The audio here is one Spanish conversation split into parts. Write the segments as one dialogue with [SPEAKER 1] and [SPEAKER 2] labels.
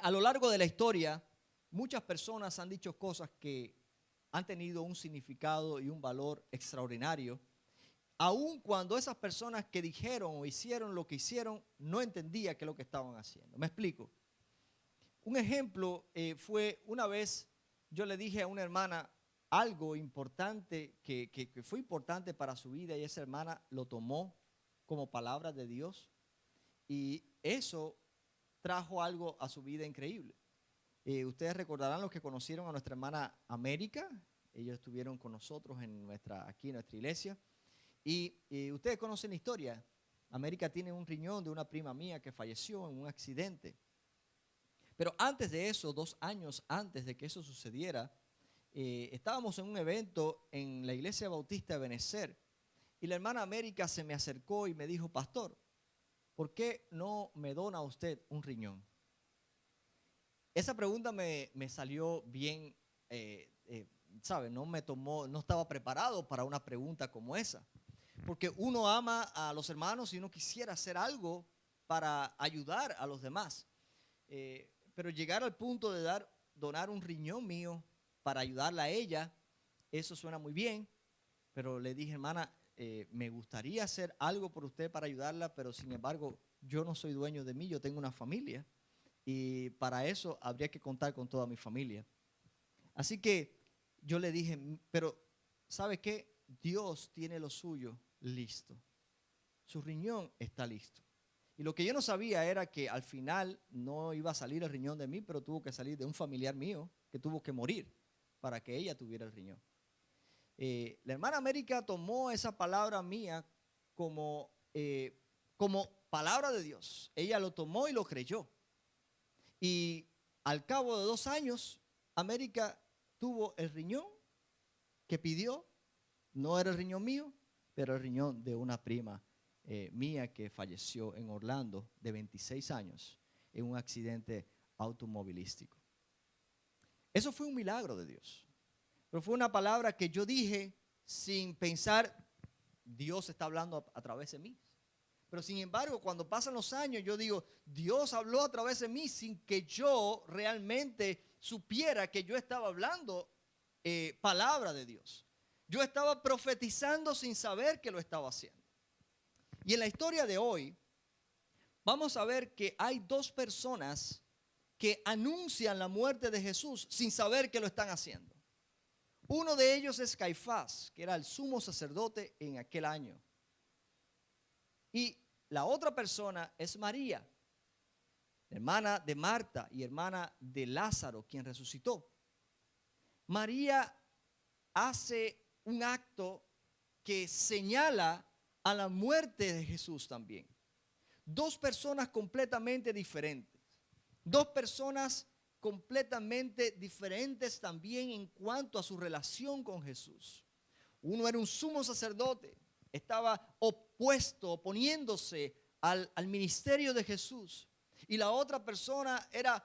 [SPEAKER 1] A lo largo de la historia, muchas personas han dicho cosas que han tenido un significado y un valor extraordinario, aun cuando esas personas que dijeron o hicieron lo que hicieron no entendían qué es lo que estaban haciendo. ¿Me explico? Un ejemplo fue una vez yo le dije a una hermana algo importante que fue importante para su vida y esa hermana lo tomó como palabra de Dios y eso trajo algo a su vida increíble. Ustedes recordarán los que conocieron a nuestra hermana América. Ellos estuvieron con nosotros aquí en nuestra iglesia. Y ustedes conocen la historia. América tiene un riñón de una prima mía que falleció en un accidente. Pero antes de eso, 2 años antes de que eso sucediera, estábamos en un evento en la iglesia bautista de Benecer. Y la hermana América se me acercó y me dijo, pastor, ¿por qué no me dona usted un riñón? Esa pregunta me salió bien, ¿sabe? No estaba preparado para una pregunta como esa. Porque uno ama a los hermanos y uno quisiera hacer algo para ayudar a los demás. Pero llegar al punto de donar un riñón mío para ayudarla a ella, eso suena muy bien. Pero le dije, hermana, me gustaría hacer algo por usted para ayudarla, pero sin embargo, yo no soy dueño de mí, yo tengo una familia. Y para eso habría que contar con toda mi familia. Así que yo le dije, pero ¿sabe qué? Dios tiene lo suyo listo. Su riñón está listo. Y lo que yo no sabía era que al final no iba a salir el riñón de mí, pero tuvo que salir de un familiar mío que tuvo que morir para que ella tuviera el riñón. La hermana América tomó esa palabra mía como palabra de Dios. Ella lo tomó y lo creyó. Y al cabo de 2 años, América tuvo el riñón que pidió. No era el riñón mío, pero el riñón de una prima mía que falleció en Orlando de 26 años en un accidente automovilístico. Eso fue un milagro de Dios. Pero fue una palabra que yo dije sin pensar, Dios está hablando a través de mí. Pero sin embargo, cuando pasan los años, yo digo, Dios habló a través de mí sin que yo realmente supiera que yo estaba hablando palabra de Dios. Yo estaba profetizando sin saber que lo estaba haciendo. Y en la historia de hoy, vamos a ver que hay 2 personas que anuncian la muerte de Jesús sin saber que lo están haciendo. Uno de ellos es Caifás, que era el sumo sacerdote en aquel año. Y la otra persona es María, hermana de Marta y hermana de Lázaro, quien resucitó. María hace un acto que señala a la muerte de Jesús también. 2 personas completamente diferentes. 2 personas completamente diferentes también en cuanto a su relación con Jesús. Uno era un sumo sacerdote, estaba oponiéndose al ministerio de Jesús. Y la otra persona era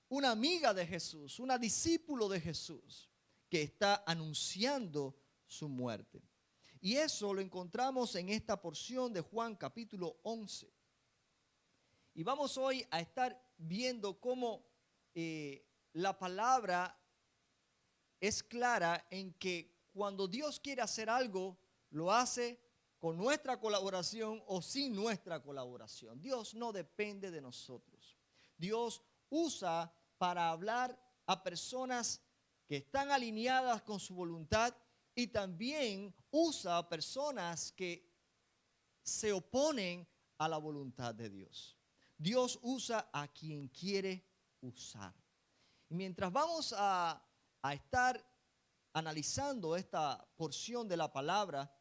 [SPEAKER 1] una amiga de Jesús, una discípulo de Jesús, que está anunciando su muerte. Y eso lo encontramos en esta porción de Juan capítulo 11. Y vamos hoy a estar viendo cómo la palabra es clara en que cuando Dios quiere hacer algo, lo hace con nuestra colaboración o sin nuestra colaboración. Dios no depende de nosotros. Dios usa para hablar a personas que están alineadas con su voluntad y también usa a personas que se oponen a la voluntad de Dios. Dios usa a quien quiere usar. Y mientras vamos a estar analizando esta porción de la palabra,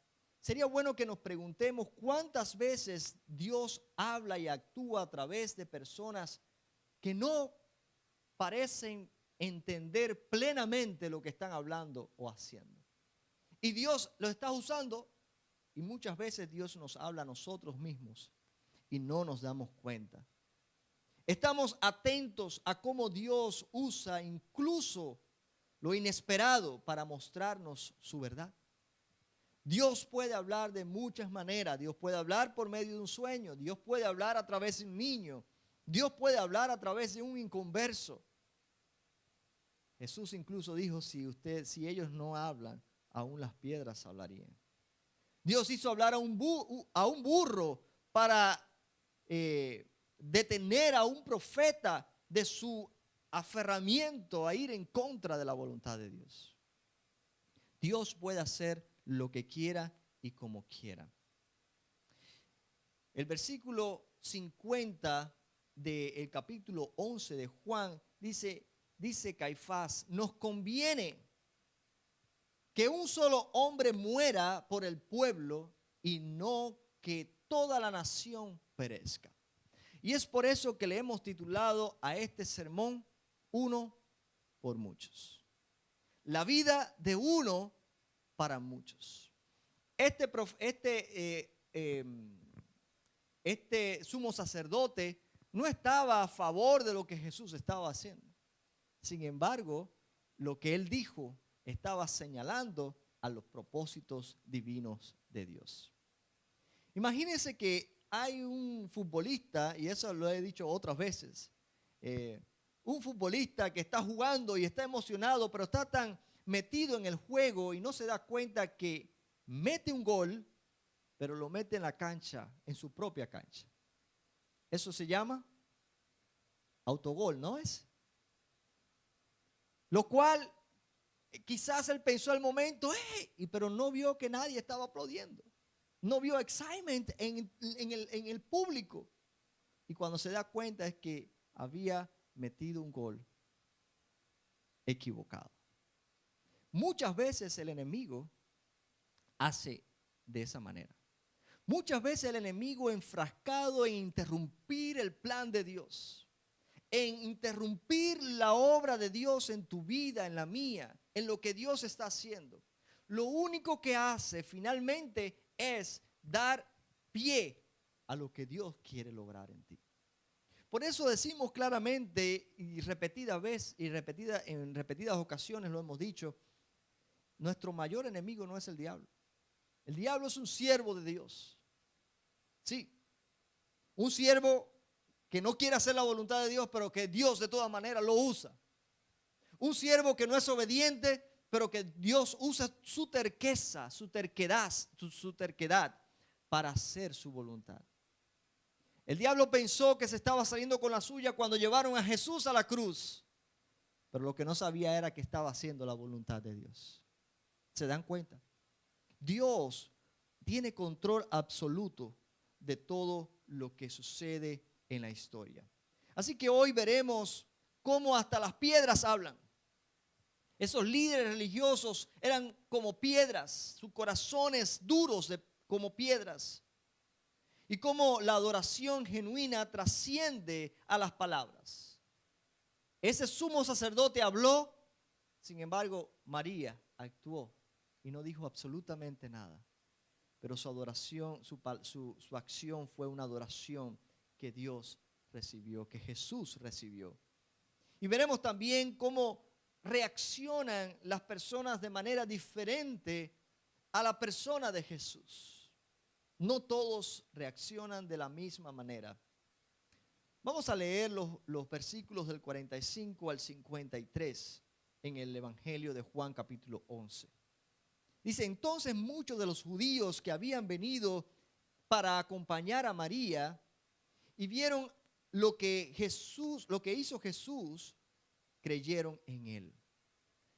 [SPEAKER 1] sería bueno que nos preguntemos cuántas veces Dios habla y actúa a través de personas que no parecen entender plenamente lo que están hablando o haciendo. Y Dios lo está usando y muchas veces Dios nos habla a nosotros mismos y no nos damos cuenta. Estamos atentos a cómo Dios usa incluso lo inesperado para mostrarnos su verdad. Dios puede hablar de muchas maneras. Dios puede hablar por medio de un sueño. Dios puede hablar a través de un niño. Dios puede hablar a través de un inconverso. Jesús incluso dijo, si ellos no hablan, aún las piedras hablarían. Dios hizo hablar a un burro para detener a un profeta de su aferramiento a ir en contra de la voluntad de Dios. Dios puede hacer lo que quiera y como quiera. El versículo 50 del capítulo 11 de Juan dice Caifás, nos conviene que un solo hombre muera por el pueblo y no que toda la nación perezca. Y es por eso que le hemos titulado a este sermón, uno por muchos. La vida de uno para muchos. Este sumo sacerdote no estaba a favor de lo que Jesús estaba haciendo. Sin embargo, lo que él dijo estaba señalando a los propósitos divinos de Dios. Imagínense que hay un futbolista, y eso lo he dicho otras veces, un futbolista que está jugando y está emocionado, pero está tan metido en el juego y no se da cuenta que mete un gol, pero lo mete en la cancha, en su propia cancha. Eso se llama autogol, ¿no es? Lo cual quizás él pensó al momento, pero no vio que nadie estaba aplaudiendo. No vio excitement en el público. Y cuando se da cuenta es que había metido un gol equivocado. Muchas veces el enemigo hace de esa manera. Muchas veces el enemigo enfrascado en interrumpir el plan de Dios, en interrumpir la obra de Dios en tu vida, en la mía, en lo que Dios está haciendo. Lo único que hace finalmente es dar pie a lo que Dios quiere lograr en ti. Por eso decimos claramente y en repetidas ocasiones lo hemos dicho, nuestro mayor enemigo no es el diablo. El diablo es un siervo de Dios. Sí, un siervo que no quiere hacer la voluntad de Dios, pero que Dios de todas maneras lo usa. Un siervo que no es obediente, pero que Dios usa su terqueza, su terquedad para hacer su voluntad. El diablo pensó que se estaba saliendo con la suya cuando llevaron a Jesús a la cruz, pero lo que no sabía era que estaba haciendo la voluntad de Dios. ¿Se dan cuenta? Dios tiene control absoluto de todo lo que sucede en la historia. Así que hoy veremos cómo hasta las piedras hablan. Esos líderes religiosos eran como piedras, sus corazones duros como piedras. Y cómo la adoración genuina trasciende a las palabras. Ese sumo sacerdote habló, sin embargo, María actuó y no dijo absolutamente nada. Pero su adoración, su acción fue una adoración que Dios recibió, que Jesús recibió. Y veremos también cómo reaccionan las personas de manera diferente a la persona de Jesús. No todos reaccionan de la misma manera. Vamos a leer los versículos del 45 al 53 en el Evangelio de Juan capítulo 11. Dice, entonces muchos de los judíos que habían venido para acompañar a María y vieron lo que hizo Jesús, creyeron en él.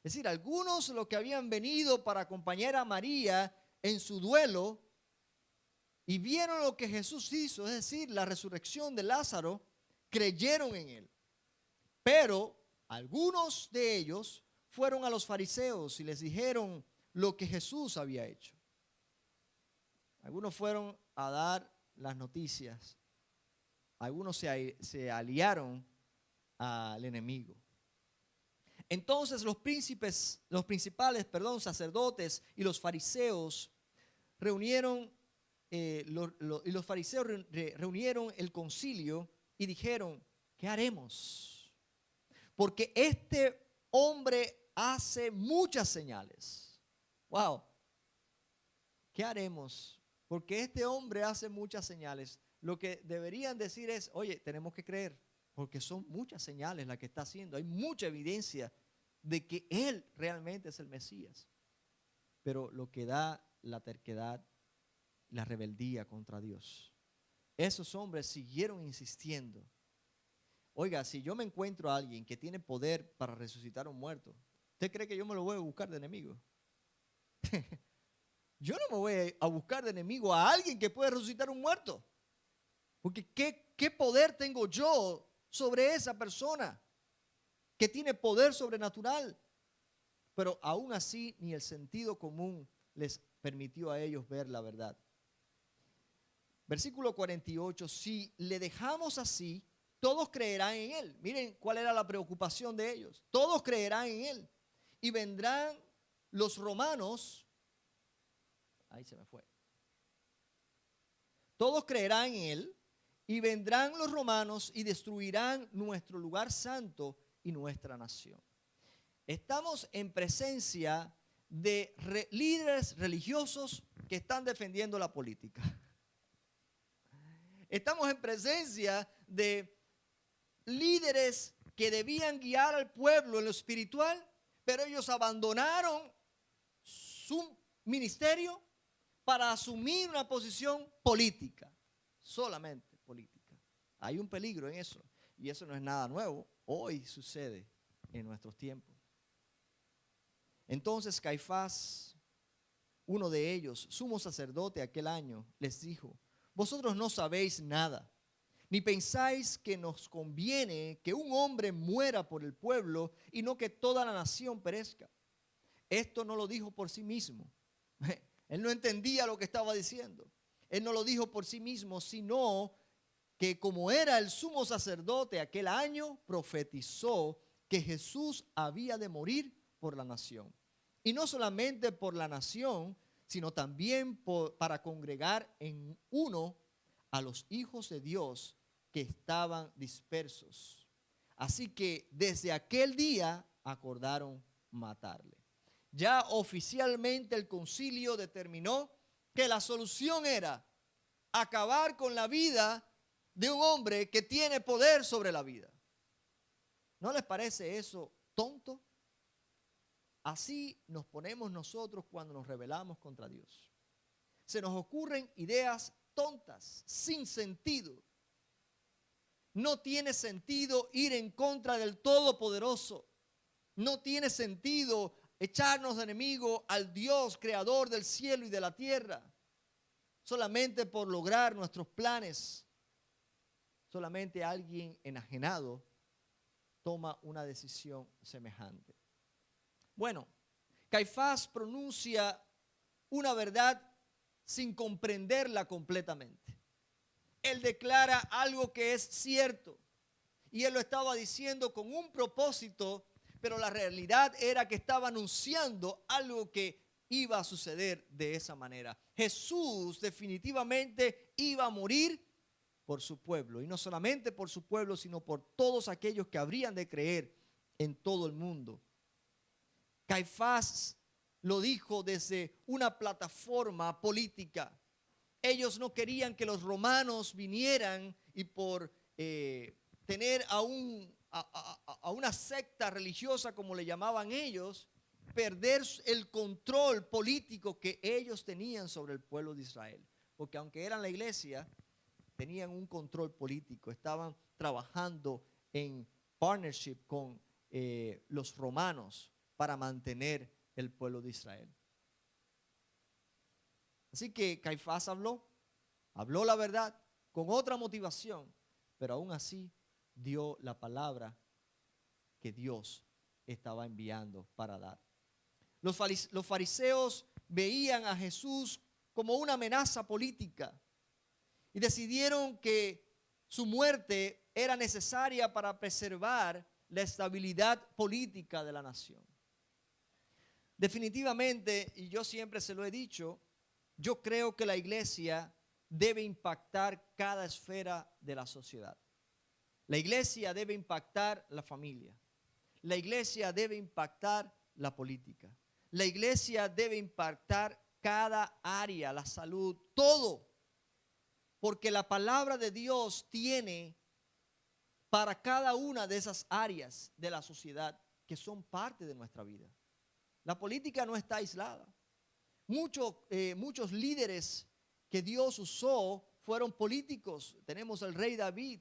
[SPEAKER 1] Es decir, algunos de los que habían venido para acompañar a María en su duelo y vieron lo que Jesús hizo, es decir, la resurrección de Lázaro, creyeron en él. Pero algunos de ellos fueron a los fariseos y les dijeron lo que Jesús había hecho. Algunos fueron a dar las noticias. Algunos se aliaron al enemigo. Entonces los principales, sacerdotes y los fariseos reunieron reunieron el concilio y dijeron, ¿qué haremos? Porque este hombre hace muchas señales. Wow. ¿Qué haremos? Porque este hombre hace muchas señales. lo que deberían decir es, oye, tenemos que creer, porque son muchas señales las que está haciendo. Hay mucha evidencia de que Él realmente es el Mesías. Pero lo que da la terquedad, la rebeldía contra Dios. Esos hombres siguieron insistiendo. Oiga, si yo me encuentro a alguien que tiene poder para resucitar a un muerto, ¿usted cree que yo me lo voy a buscar de enemigo? Yo no me voy a buscar de enemigo a alguien que puede resucitar un muerto. Porque ¿qué poder tengo yo sobre esa persona que tiene poder sobrenatural? Pero aún así ni el sentido común les permitió a ellos ver la verdad. Versículo 48, si le dejamos así, todos creerán en Él. Miren cuál era la preocupación de ellos. Todos creerán en Él. Y vendrán los romanos. Ahí se me fue. Todos creerán en Él. Y vendrán los romanos y destruirán nuestro lugar santo y nuestra nación. Estamos en presencia de líderes religiosos que están defendiendo la política. Estamos en presencia de líderes que debían guiar al pueblo en lo espiritual, pero ellos abandonaron su ministerio para asumir una posición política, solamente política. Hay un peligro en eso, y eso no es nada nuevo. Hoy sucede en nuestros tiempos. Entonces Caifás, uno de ellos, sumo sacerdote aquel año, les dijo: vosotros no sabéis nada, ni pensáis que nos conviene que un hombre muera por el pueblo y no que toda la nación perezca. Esto no lo dijo por sí mismo. Él no entendía lo que estaba diciendo. Él no lo dijo por sí mismo, sino que como era el sumo sacerdote aquel año, profetizó que Jesús había de morir por la nación. Y no solamente por la nación, sino también para congregar en uno a los hijos de Dios que estaban dispersos. Así que desde aquel día acordaron matarle. Ya oficialmente el concilio determinó que la solución era acabar con la vida de un hombre que tiene poder sobre la vida. ¿No les parece eso tonto? Así nos ponemos nosotros cuando nos rebelamos contra Dios. Se nos ocurren ideas tontas, sin sentido. No tiene sentido ir en contra del Todopoderoso. No tiene sentido echarnos de enemigo al Dios creador del cielo y de la tierra, solamente por lograr nuestros planes. Solamente alguien enajenado toma una decisión semejante. Bueno, Caifás pronuncia una verdad sin comprenderla completamente. Él declara algo que es cierto y él lo estaba diciendo con un propósito, pero la realidad era que estaba anunciando algo que iba a suceder de esa manera. Jesús definitivamente iba a morir por su pueblo, y no solamente por su pueblo, sino por todos aquellos que habrían de creer en todo el mundo. Caifás lo dijo desde una plataforma política. Ellos no querían que los romanos vinieran y por tener a una secta religiosa, como le llamaban ellos, perder el control político que ellos tenían sobre el pueblo de Israel. Porque aunque eran la iglesia, tenían un control político, estaban trabajando en partnership con los romanos para mantener el pueblo de Israel. Así que Caifás habló la verdad con otra motivación, pero aún así dio la palabra que Dios estaba enviando para dar. Los fariseos veían a Jesús como una amenaza política y decidieron que su muerte era necesaria para preservar la estabilidad política de la nación. Definitivamente, y yo siempre se lo he dicho, yo creo que la iglesia debe impactar cada esfera de la sociedad. La iglesia debe impactar la familia. La iglesia debe impactar la política. La iglesia debe impactar cada área, la salud, todo. Porque la palabra de Dios tiene para cada una de esas áreas de la sociedad que son parte de nuestra vida. La política no está aislada. Muchos líderes que Dios usó fueron políticos. Tenemos al rey David.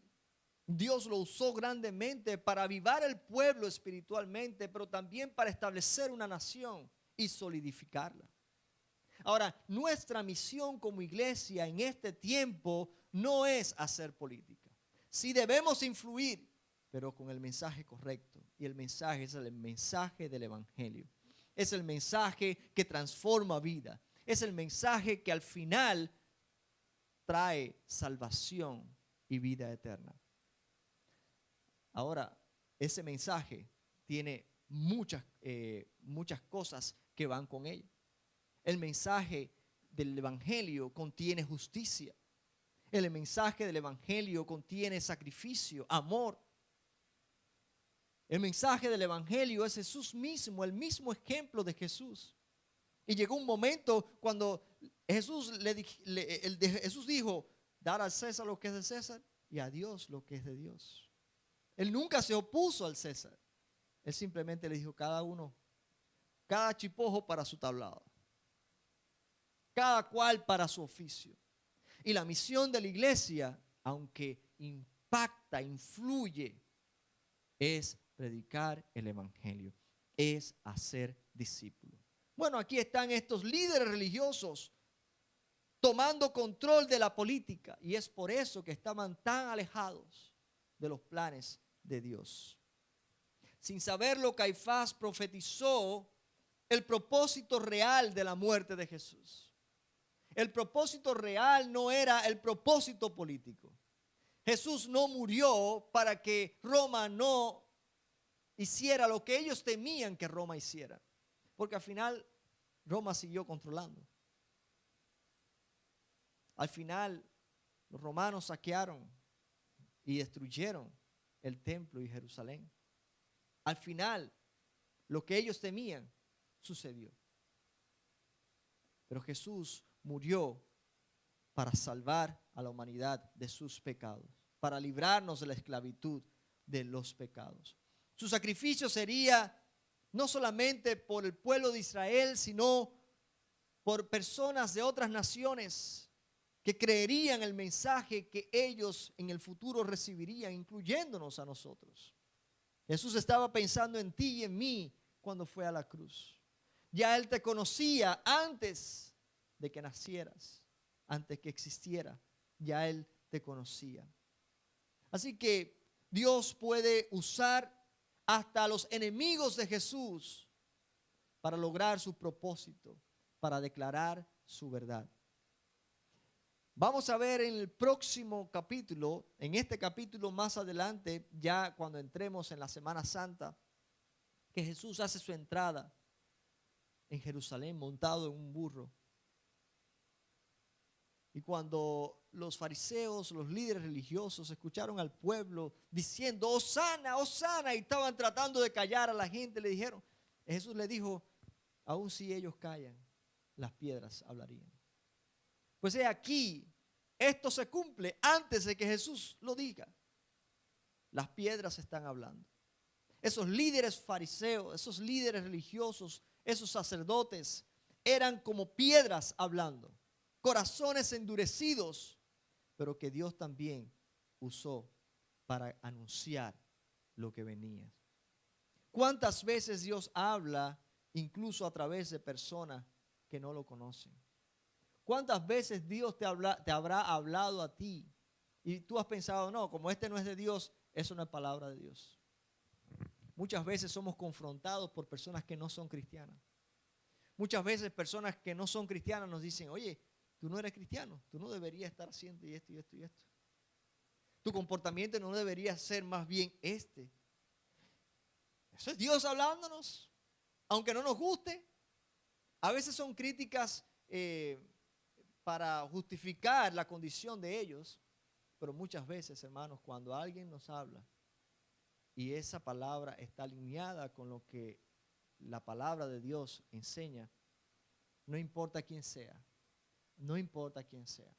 [SPEAKER 1] Dios lo usó grandemente para avivar el pueblo espiritualmente, pero también para establecer una nación y solidificarla. Ahora, nuestra misión como iglesia en este tiempo no es hacer política. Sí debemos influir, pero con el mensaje correcto. Y el mensaje es el mensaje del evangelio. Es el mensaje que transforma vida. Es el mensaje que al final trae salvación y vida eterna. Ahora, ese mensaje tiene muchas cosas que van con él. El mensaje del evangelio contiene justicia. El mensaje del evangelio contiene sacrificio, amor. El mensaje del evangelio es Jesús mismo, el mismo ejemplo de Jesús. Y llegó un momento cuando Jesús dijo, dar al César lo que es de César y a Dios lo que es de Dios. Él nunca se opuso al César. Él simplemente le dijo, cada chipojo para su tablado. Cada cual para su oficio. Y la misión de la iglesia, aunque impacta, influye, es predicar el evangelio, es hacer discípulos. Bueno, aquí están estos líderes religiosos tomando control de la política y es por eso que estaban tan alejados de los planes de Dios. Sin saberlo, Caifás profetizó el propósito real de la muerte de Jesús. El propósito real no era el propósito político. Jesús no murió para que Roma no hiciera lo que ellos temían que Roma hiciera. Porque al final Roma siguió controlando. Al final los romanos saquearon y destruyeron el templo y Jerusalén. Al final lo que ellos temían sucedió. Pero Jesús murió para salvar a la humanidad de sus pecados, para librarnos de la esclavitud de los pecados. Su sacrificio sería no solamente por el pueblo de Israel, sino por personas de otras naciones que creerían el mensaje que ellos en el futuro recibirían, incluyéndonos a nosotros. Jesús estaba pensando en ti y en mí cuando fue a la cruz. Ya Él te conocía antes de que nacieras, antes que existiera, ya Él te conocía. Así que Dios puede usar hasta a los enemigos de Jesús para lograr su propósito, para declarar su verdad. Vamos a ver en el próximo capítulo, en este capítulo más adelante, ya cuando entremos en la Semana Santa, que Jesús hace su entrada en Jerusalén montado en un burro. Y cuando los fariseos, los líderes religiosos escucharon al pueblo diciendo, Hosana, Hosana, y estaban tratando de callar a la gente, le dijeron, Jesús le dijo, aun si ellos callan, las piedras hablarían. Pues aquí, esto se cumple antes de que Jesús lo diga. Las piedras están hablando. Esos líderes fariseos, esos líderes religiosos, esos sacerdotes, eran como piedras hablando. Corazones endurecidos, pero que Dios también usó para anunciar lo que venía. ¿Cuántas veces Dios habla incluso a través de personas que no lo conocen? ¿Cuántas veces Dios te habrá hablado a ti y tú has pensado, no, como este no es de Dios, eso no es palabra de Dios? Muchas veces somos confrontados por personas que no son cristianas. Muchas veces personas que no son cristianas nos dicen, oye, tú no eres cristiano, tú no deberías estar haciendo y esto y esto y esto. Tu comportamiento no debería ser más bien este. Eso es Dios hablándonos, aunque no nos guste. A veces son críticas para justificar la condición de ellos, pero muchas veces, hermanos, cuando alguien nos habla y esa palabra está alineada con lo que la palabra de Dios enseña, no importa quién sea. No importa quién sea.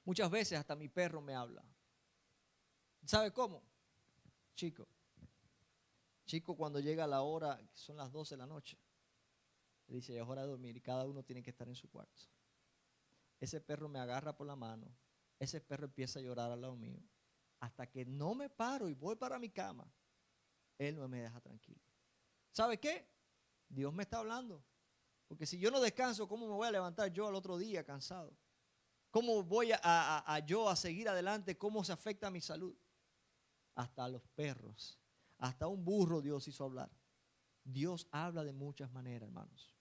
[SPEAKER 1] Muchas veces hasta mi perro me habla. ¿Sabe cómo? Chico cuando llega la hora, son las 12 de la noche, le dice, es hora de dormir y cada uno tiene que estar en su cuarto. Ese perro me agarra por la mano, ese perro empieza a llorar al lado mío. Hasta que no me paro y voy para mi cama, él no me deja tranquilo. ¿Sabe qué? Dios me está hablando. Porque si yo no descanso, ¿cómo me voy a levantar yo al otro día cansado? ¿Cómo voy yo a seguir adelante? ¿Cómo se afecta a mi salud? Hasta los perros, hasta un burro Dios hizo hablar. Dios habla de muchas maneras, hermanos.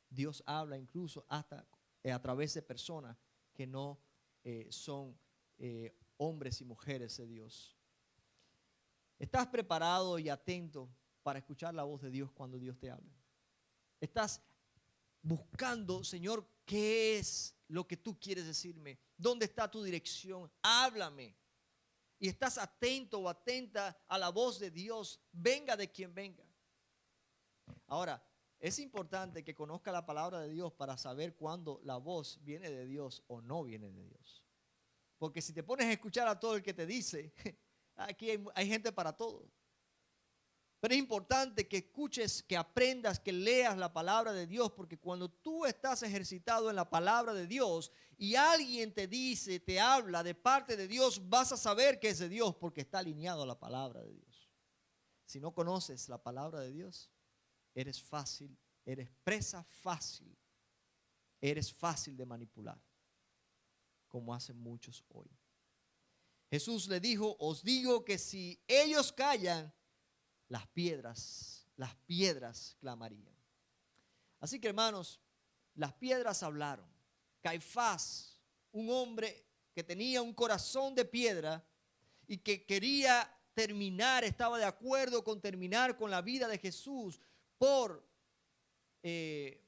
[SPEAKER 1] Dios habla incluso hasta a través de personas que no son hombres y mujeres de Dios. ¿Estás preparado y atento para escuchar la voz de Dios cuando Dios te hable? ¿Estás buscando, Señor, qué es lo que tú quieres decirme? ¿Dónde está tu dirección? Háblame. Y estás atento o atenta a la voz de Dios, venga de quien venga. Ahora, es importante que conozca la palabra de Dios para saber cuándo la voz viene de Dios o no viene de Dios. Porque si te pones a escuchar a todo el que te dice, aquí hay gente para todo. Pero es importante que escuches, que aprendas, que leas la palabra de Dios, porque cuando tú estás ejercitado en la palabra de Dios y alguien te dice, te habla de parte de Dios, vas a saber que es de Dios porque está alineado a la palabra de Dios. Si no conoces la palabra de Dios, eres presa fácil, eres fácil de manipular, como hacen muchos hoy. Jesús le dijo, os digo que si ellos callan, las piedras clamarían. Así que, hermanos, las piedras hablaron. Caifás, un hombre que tenía un corazón de piedra y que quería terminar, estaba de acuerdo con terminar con la vida de Jesús por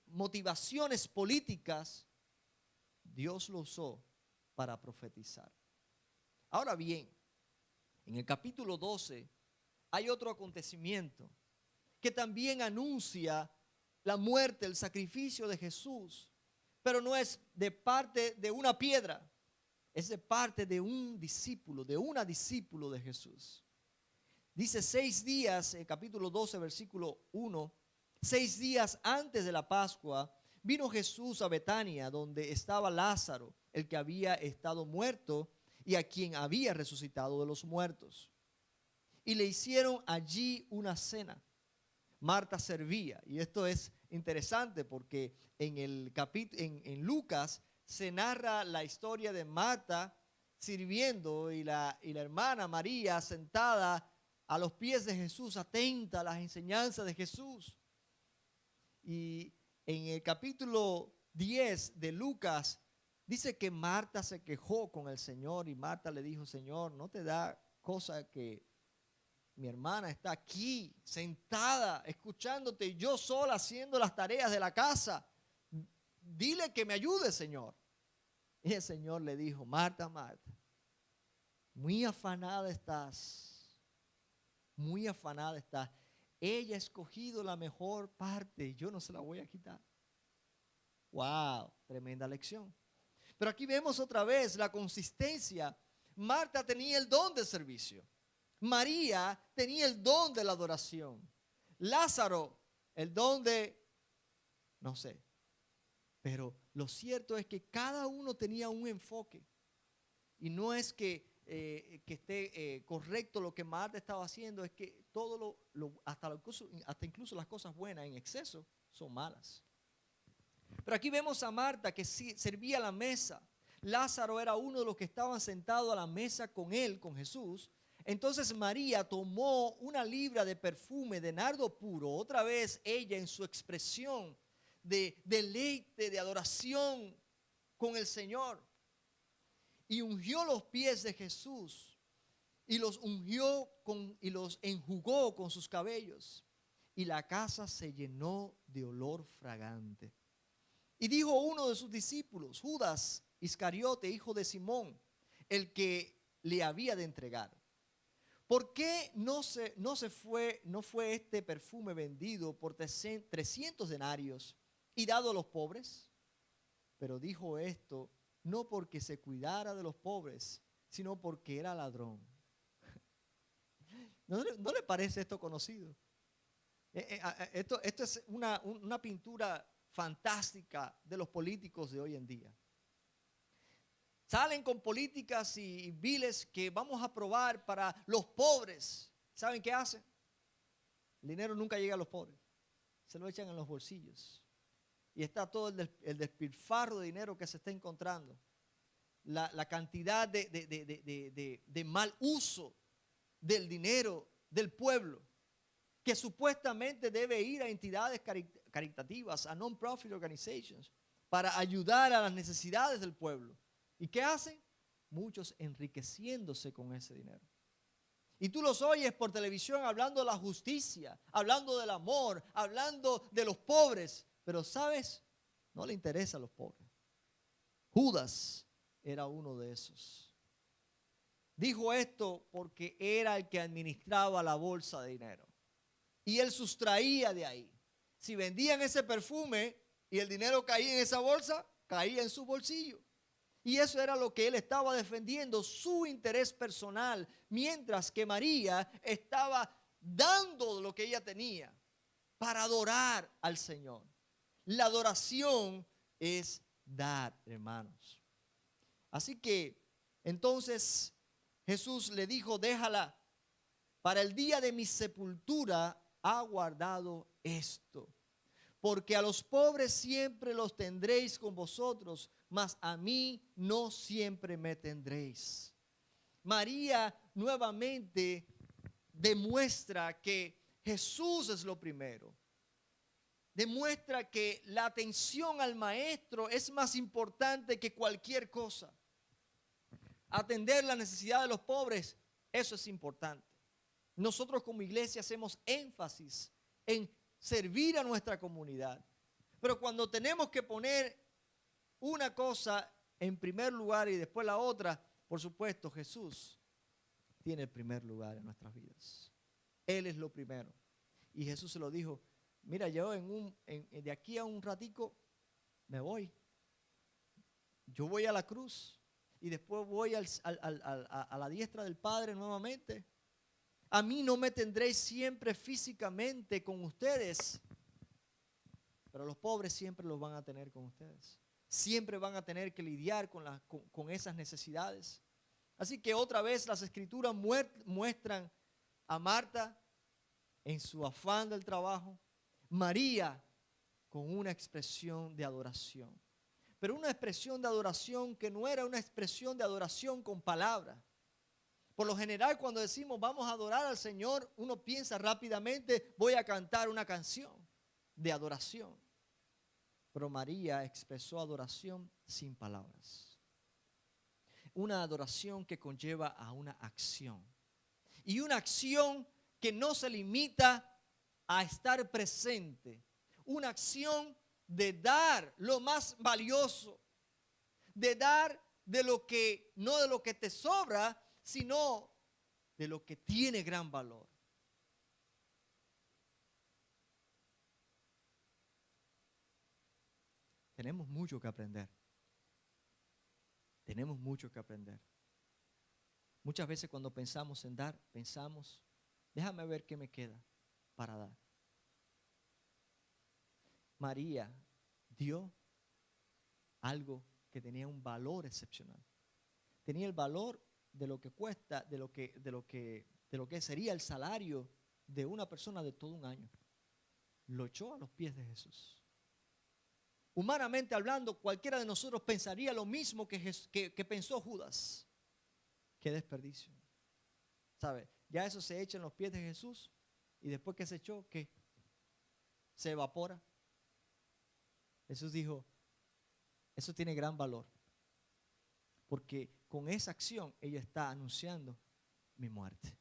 [SPEAKER 1] motivaciones políticas, Dios lo usó para profetizar. Ahora bien, en el capítulo 12 hay otro acontecimiento que también anuncia la muerte, el sacrificio de Jesús, pero no es de parte de una piedra, es de parte de un discípulo, de una discípulo de Jesús. Dice 6 días, capítulo 12, versículo 1, 6 días antes de la Pascua, vino Jesús a Betania, donde estaba Lázaro, el que había estado muerto y a quien había resucitado de los muertos. Y le hicieron allí una cena. Marta servía. Y esto es interesante porque en Lucas se narra la historia de Marta sirviendo y la hermana María sentada a los pies de Jesús, atenta a las enseñanzas de Jesús. Y en el capítulo 10 de Lucas dice que Marta se quejó con el Señor y Marta le dijo, Señor, ¿no te da cosa que mi hermana está aquí sentada escuchándote y yo sola haciendo las tareas de la casa? Dile que me ayude, Señor. Y el Señor le dijo, Marta, Marta, muy afanada estás, muy afanada estás. Ella ha escogido la mejor parte y yo no se la voy a quitar. Wow, tremenda lección. Pero aquí vemos otra vez la consistencia. Marta tenía el don de servicio. María tenía el don de la adoración. Lázaro, el don de, no sé. Pero lo cierto es que cada uno tenía un enfoque. Y no es que esté correcto lo que Marta estaba haciendo, es que todo hasta incluso las cosas buenas en exceso son malas. Pero aquí vemos a Marta que servía a la mesa. Lázaro era uno de los que estaban sentados a la mesa con él, con Jesús. Entonces María tomó una libra de perfume de nardo puro, otra vez ella en su expresión de deleite, de adoración con el Señor, y ungió los pies de Jesús y los y los enjugó con sus cabellos, y la casa se llenó de olor fragante. Y dijo uno de sus discípulos, Judas Iscariote, hijo de Simón, el que le había de entregar, ¿por qué no fue este perfume vendido por 300 denarios y dado a los pobres? Pero dijo esto no porque se cuidara de los pobres, sino porque era ladrón. ¿No le parece esto conocido? Esto es una pintura fantástica de los políticos de hoy en día. Salen con políticas y biles que vamos a aprobar para los pobres. ¿Saben qué hacen? El dinero nunca llega a los pobres. Se lo echan en los bolsillos. Y está todo el despilfarro de dinero que se está encontrando. La cantidad de mal uso del dinero del pueblo, que supuestamente debe ir a entidades caritativas, a non-profit organizations, para ayudar a las necesidades del pueblo. ¿Y qué hacen? Muchos enriqueciéndose con ese dinero. Y tú los oyes por televisión hablando de la justicia, hablando del amor, hablando de los pobres. Pero ¿sabes? No le interesa a los pobres. Judas era uno de esos. Dijo esto porque era el que administraba la bolsa de dinero. Y él sustraía de ahí. Si vendían ese perfume y el dinero caía en esa bolsa, caía en su bolsillo. Y eso era lo que él estaba defendiendo, su interés personal, mientras que María estaba dando lo que ella tenía para adorar al Señor. La adoración es dar, hermanos. Así que entonces Jesús le dijo, déjala, para el día de mi sepultura ha guardado esto. Porque a los pobres siempre los tendréis con vosotros, mas a mí no siempre me tendréis. María nuevamente demuestra que Jesús es lo primero. Demuestra que la atención al maestro es más importante que cualquier cosa. Atender la necesidad de los pobres, eso es importante. Nosotros como iglesia hacemos énfasis en servir a nuestra comunidad. Pero cuando tenemos que poner una cosa en primer lugar y después la otra, por supuesto, Jesús tiene el primer lugar en nuestras vidas. Él es lo primero. Y Jesús se lo dijo, mira, yo de aquí a un ratico me voy. Yo voy a la cruz y después voy a la diestra del Padre nuevamente. A mí no me tendréis siempre físicamente con ustedes, pero los pobres siempre los van a tener con ustedes. Siempre van a tener que lidiar con esas necesidades. Así que otra vez las Escrituras muestran a Marta en su afán del trabajo, María con una expresión de adoración. Pero una expresión de adoración que no era una expresión de adoración con palabras. Por lo general, cuando decimos vamos a adorar al Señor, uno piensa rápidamente, voy a cantar una canción de adoración. Pero María expresó adoración sin palabras. Una adoración que conlleva a una acción. Y una acción que no se limita a estar presente. Una acción de dar lo más valioso. De dar de lo que, no de lo que te sobra, sino de lo que tiene gran valor. Tenemos mucho que aprender. Tenemos mucho que aprender. Muchas veces cuando pensamos en dar, pensamos, déjame ver qué me queda para dar. María dio algo que tenía un valor excepcional. Tenía el valor de lo que cuesta, de lo que sería el salario de una persona de todo un año. Lo echó a los pies de Jesús. Humanamente hablando, cualquiera de nosotros pensaría lo mismo que pensó Judas. Qué desperdicio. ¿Sabe? Ya eso se echa en los pies de Jesús y después que se echó, ¿qué? Se evapora. Jesús dijo, eso tiene gran valor. Porque con esa acción ella está anunciando mi muerte.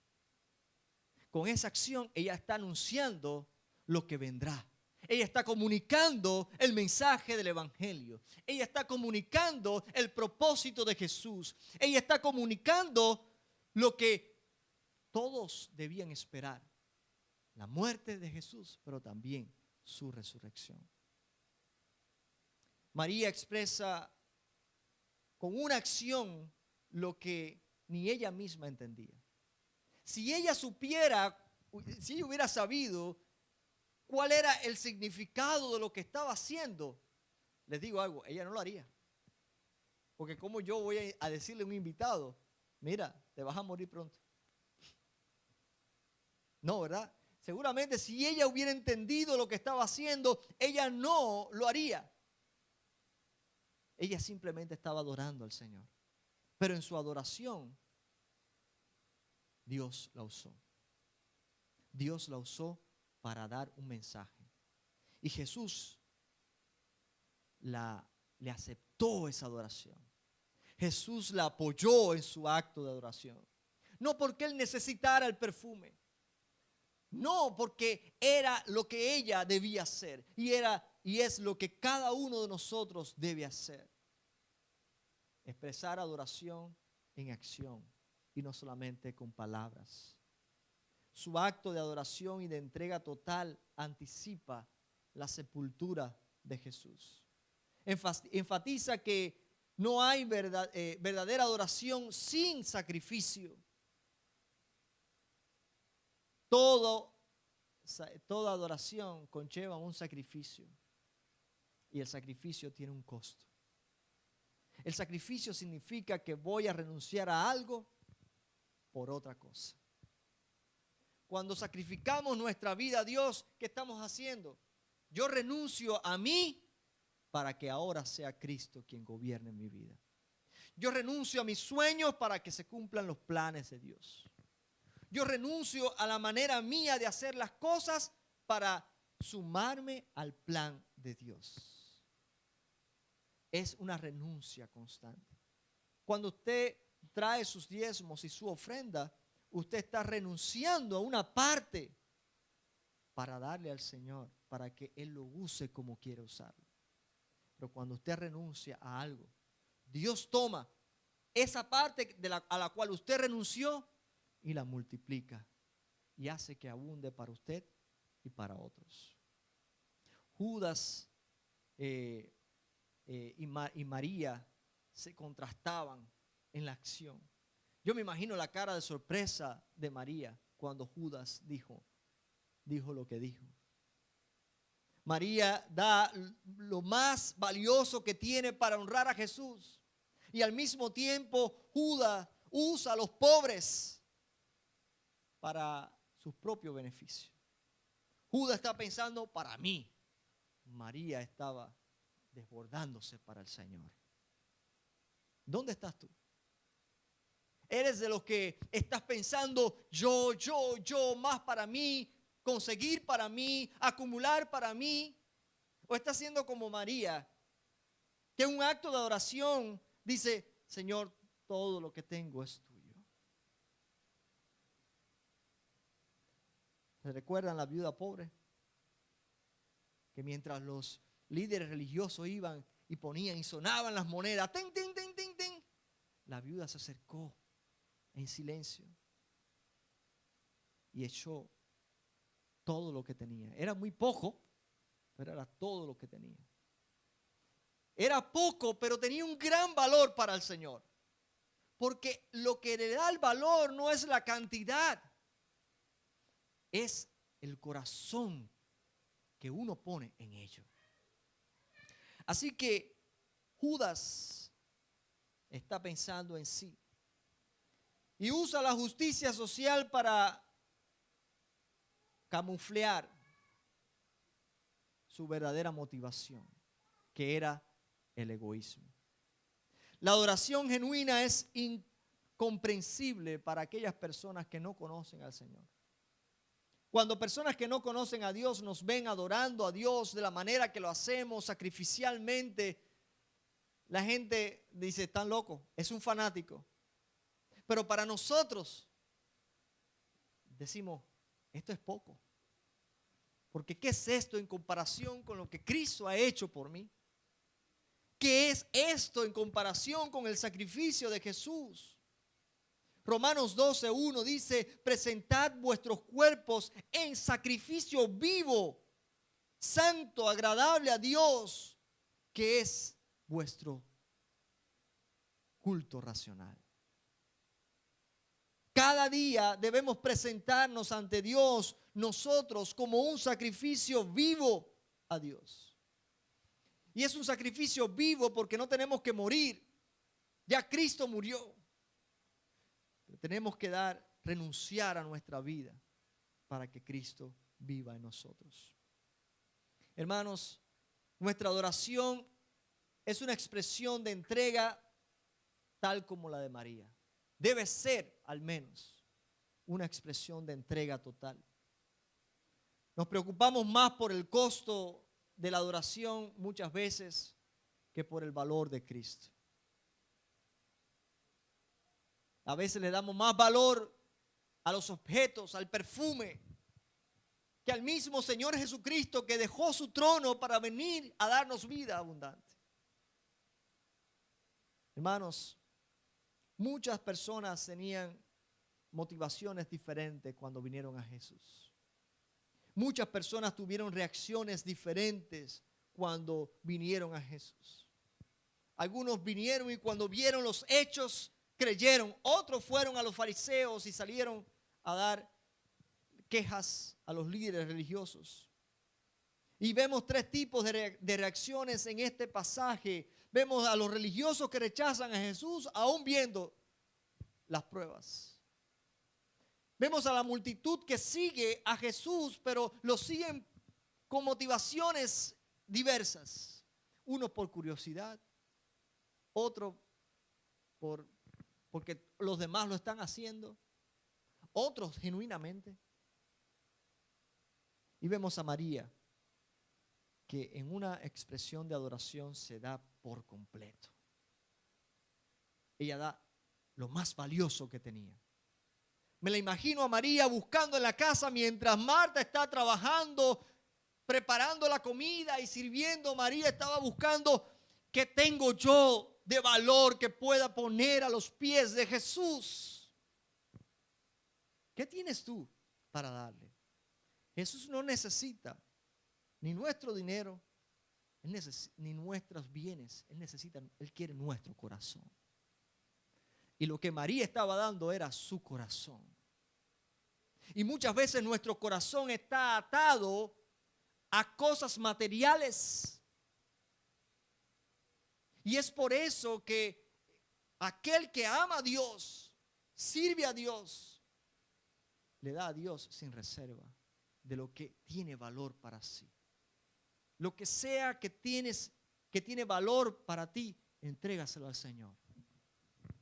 [SPEAKER 1] Con esa acción ella está anunciando lo que vendrá. Ella está comunicando el mensaje del evangelio. Ella está comunicando el propósito de Jesús. Ella está comunicando lo que todos debían esperar. La muerte de Jesús, pero también su resurrección. María expresa con una acción lo que ni ella misma entendía. Si ella supiera, si ella hubiera sabido cuál era el significado de lo que estaba haciendo, les digo algo, ella no lo haría. Porque como yo voy a decirle a un invitado, mira, te vas a morir pronto. No, ¿verdad? Seguramente si ella hubiera entendido lo que estaba haciendo, ella no lo haría. Ella simplemente estaba adorando al Señor. Pero en su adoración, Dios la usó. Dios la usó para dar un mensaje. Y Jesús le aceptó esa adoración. Jesús la apoyó en su acto de adoración. No porque él necesitara el perfume. No, porque era lo que ella debía hacer. Y es lo que cada uno de nosotros debe hacer. Expresar adoración en acción y no solamente con palabras. Su acto de adoración y de entrega total anticipa la sepultura de Jesús. Enfatiza que no hay verdadera adoración sin sacrificio. Toda adoración conlleva un sacrificio y el sacrificio tiene un costo. El sacrificio significa que voy a renunciar a algo por otra cosa. Cuando sacrificamos nuestra vida a Dios, ¿qué estamos haciendo? Yo renuncio a mí para que ahora sea Cristo quien gobierne mi vida. Yo renuncio a mis sueños para que se cumplan los planes de Dios. Yo renuncio a la manera mía de hacer las cosas para sumarme al plan de Dios. Es una renuncia constante. Cuando usted trae sus diezmos y su ofrenda, usted está renunciando a una parte para darle al Señor, para que Él lo use como quiere usarlo. Pero cuando usted renuncia a algo, Dios toma esa parte a la cual usted renunció y la multiplica y hace que abunde para usted y para otros. Judas y María se contrastaban en la acción. Yo me imagino la cara de sorpresa de María cuando Judas dijo lo que dijo. María da lo más valioso que tiene para honrar a Jesús. Y al mismo tiempo Judas usa a los pobres para sus propios beneficios. Judas está pensando para mí. María estaba desbordándose para el Señor. ¿Dónde estás tú? ¿Eres de los que estás pensando yo, más para mí, conseguir para mí, acumular para mí? ¿O estás siendo como María, que en un acto de adoración dice, Señor, todo lo que tengo es tuyo? ¿Se recuerdan la viuda pobre? Que mientras los líderes religiosos iban y ponían y sonaban las monedas, ten, ten, ten, ten, ten, la viuda se acercó en silencio y echó todo lo que tenía. Era muy poco, pero era todo lo que tenía. Era poco, pero tenía un gran valor para el Señor. Porque lo que le da el valor no es la cantidad, es el corazón que uno pone en ello. Así que Judas está pensando en sí y usa la justicia social para camuflear su verdadera motivación, que era el egoísmo. La adoración genuina es incomprensible para aquellas personas que no conocen al Señor. Cuando personas que no conocen a Dios nos ven adorando a Dios de la manera que lo hacemos sacrificialmente, la gente dice, están locos, es un fanático. Pero para nosotros decimos, esto es poco. Porque ¿qué es esto en comparación con lo que Cristo ha hecho por mí? ¿Qué es esto en comparación con el sacrificio de Jesús? Romanos 12:1 dice, presentad vuestros cuerpos en sacrificio vivo, santo, agradable a Dios, que es vuestro culto racional. Cada día debemos presentarnos ante Dios nosotros como un sacrificio vivo a Dios. Y es un sacrificio vivo porque no tenemos que morir. Ya Cristo murió. Pero tenemos que renunciar a nuestra vida para que Cristo viva en nosotros. Hermanos, nuestra adoración es una expresión de entrega tal como la de María. Debe ser, al menos, una expresión de entrega total. Nos preocupamos más por el costo de la adoración muchas veces que por el valor de Cristo. A veces le damos más valor a los objetos, al perfume, que al mismo Señor Jesucristo que dejó su trono para venir a darnos vida abundante. Hermanos, muchas personas tenían motivaciones diferentes cuando vinieron a Jesús. Muchas personas tuvieron reacciones diferentes cuando vinieron a Jesús. Algunos vinieron y cuando vieron los hechos creyeron. Otros fueron a los fariseos y salieron a dar quejas a los líderes religiosos. Y vemos tres tipos de reacciones en este pasaje. Vemos a los religiosos que rechazan a Jesús aún viendo las pruebas. Vemos a la multitud que sigue a Jesús, pero lo siguen con motivaciones diversas. Uno por curiosidad, otro porque los demás lo están haciendo, otros genuinamente. Y vemos a María, que en una expresión de adoración se da por completo. Ella da lo más valioso que tenía. Me la imagino a María buscando en la casa mientras Marta está trabajando, preparando la comida y sirviendo. María estaba buscando qué tengo yo de valor que pueda poner a los pies de Jesús. ¿Qué tienes tú para darle? Jesús no necesita ni nuestro dinero, ni nuestros bienes. Él quiere nuestro corazón. Y lo que María estaba dando era su corazón. Y muchas veces nuestro corazón está atado a cosas materiales. Y es por eso que aquel que ama a Dios, sirve a Dios, le da a Dios sin reserva de lo que tiene valor para sí. Lo que sea que tiene valor para ti, entrégaselo al Señor.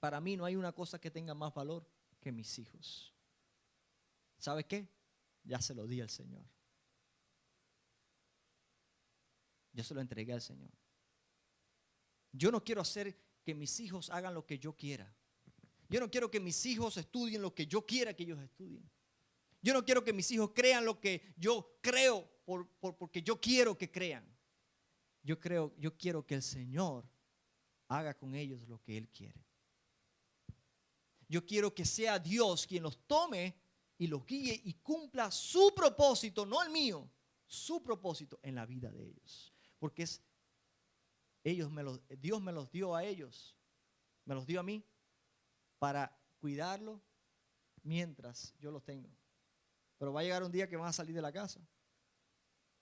[SPEAKER 1] Para mí no hay una cosa que tenga más valor que mis hijos. ¿Sabe qué? Ya se lo di al Señor. Yo se lo entregué al Señor. Yo no quiero hacer que mis hijos hagan lo que yo quiera. Yo no quiero que mis hijos estudien lo que yo quiera que ellos estudien. Yo no quiero que mis hijos crean lo que yo creo porque yo quiero que crean. Yo quiero que el Señor haga con ellos lo que Él quiere. Yo quiero que sea Dios quien los tome y los guíe y cumpla su propósito, no el mío, su propósito en la vida de ellos. Porque Dios me los dio a ellos, me los dio a mí para cuidarlos mientras yo los tengo. Pero va a llegar un día que van a salir de la casa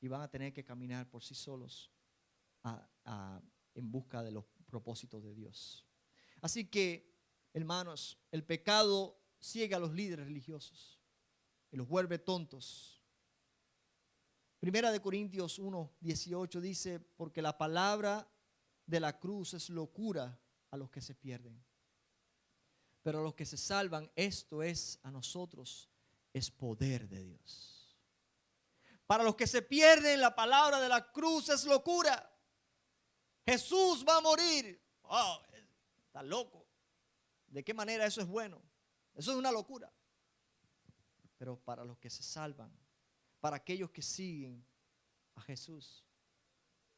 [SPEAKER 1] y van a tener que caminar por sí solos en busca de los propósitos de Dios. Así que, hermanos, el pecado ciega a los líderes religiosos y los vuelve tontos. Primera de Corintios 1:18 dice, porque la palabra de la cruz es locura a los que se pierden. Pero a los que se salvan, esto es a nosotros, es poder de Dios. Para los que se pierden, la palabra de la cruz es locura. Jesús va a morir. Oh, está loco. ¿De qué manera eso es bueno? Eso es una locura. Pero para los que se salvan, para aquellos que siguen a Jesús,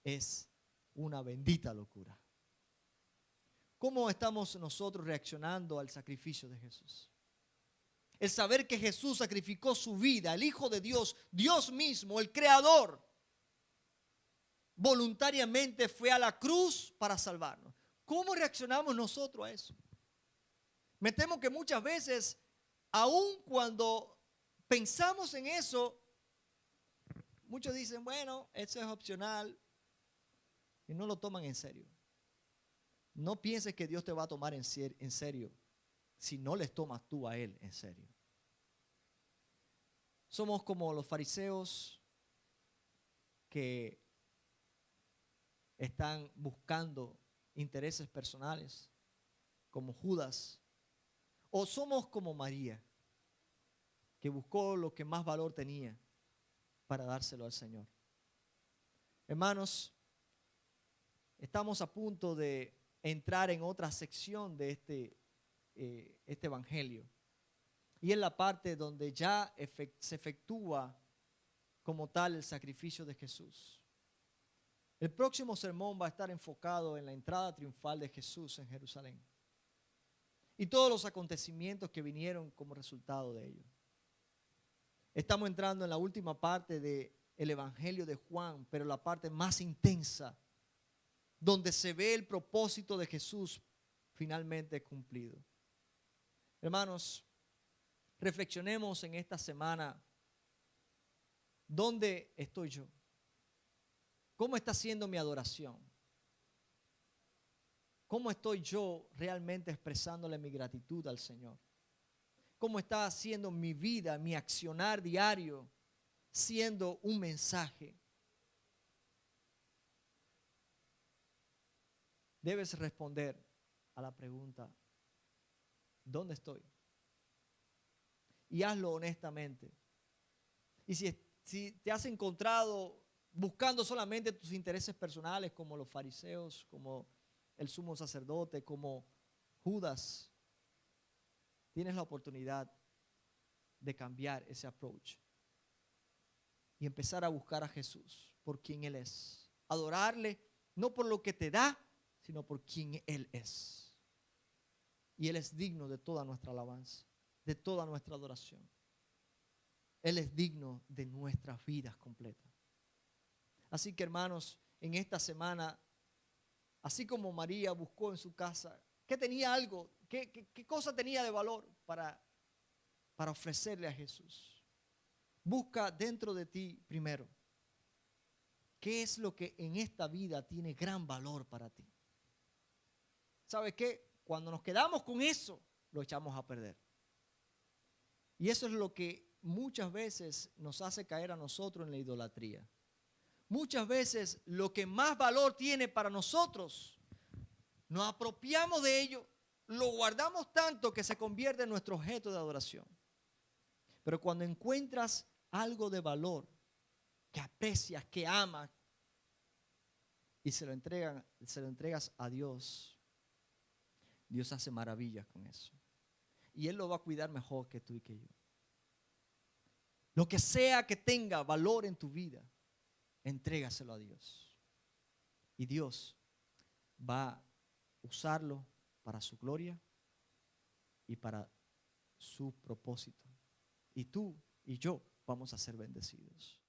[SPEAKER 1] es una bendita locura. ¿Cómo estamos nosotros reaccionando al sacrificio de Jesús? El saber que Jesús sacrificó su vida, el Hijo de Dios, Dios mismo, el Creador, voluntariamente fue a la cruz para salvarnos. ¿Cómo reaccionamos nosotros a eso? Me temo que muchas veces, aun cuando pensamos en eso, muchos dicen, bueno, eso es opcional y no lo toman en serio. No pienses que Dios te va a tomar en serio si no les tomas tú a Él en serio. Somos como los fariseos que están buscando intereses personales, como Judas. O somos como María, que buscó lo que más valor tenía para dárselo al Señor. Hermanos, estamos a punto de entrar en otra sección de este evangelio. Y es la parte donde ya se efectúa como tal el sacrificio de Jesús. El próximo sermón va a estar enfocado en la entrada triunfal de Jesús en Jerusalén y todos los acontecimientos que vinieron como resultado de ello. Estamos entrando en la última parte del evangelio de Juan, pero la parte más intensa, donde se ve el propósito de Jesús finalmente cumplido. Hermanos, reflexionemos en esta semana. ¿Dónde estoy yo? ¿Cómo está siendo mi adoración? ¿Cómo estoy yo realmente expresándole mi gratitud al Señor? ¿Cómo está haciendo mi vida, mi accionar diario, siendo un mensaje? Debes responder a la pregunta, ¿dónde estoy? Y hazlo honestamente. Y si te has encontrado buscando solamente tus intereses personales, como los fariseos, como el sumo sacerdote, como Judas, tienes la oportunidad de cambiar ese approach y empezar a buscar a Jesús por quien Él es. Adorarle no por lo que te da, sino por quien Él es. Y Él es digno de toda nuestra alabanza, de toda nuestra adoración. Él es digno de nuestras vidas completas. Así que, hermanos, en esta semana, así como María buscó en su casa, ¿qué tenía algo? ¿Qué cosa tenía de valor para ofrecerle a Jesús? Busca dentro de ti primero. ¿Qué es lo que en esta vida tiene gran valor para ti? ¿Sabes qué? Cuando nos quedamos con eso, lo echamos a perder. Y eso es lo que muchas veces nos hace caer a nosotros en la idolatría. Muchas veces lo que más valor tiene para nosotros, nos apropiamos de ello, lo guardamos tanto que se convierte en nuestro objeto de adoración. Pero cuando encuentras algo de valor, que aprecias, que amas, y se lo entregas a Dios, Dios hace maravillas con eso. Y Él lo va a cuidar mejor que tú y que yo. Lo que sea que tenga valor en tu vida, entrégaselo a Dios. Y Dios va a usarlo para su gloria y para su propósito. Y tú y yo vamos a ser bendecidos.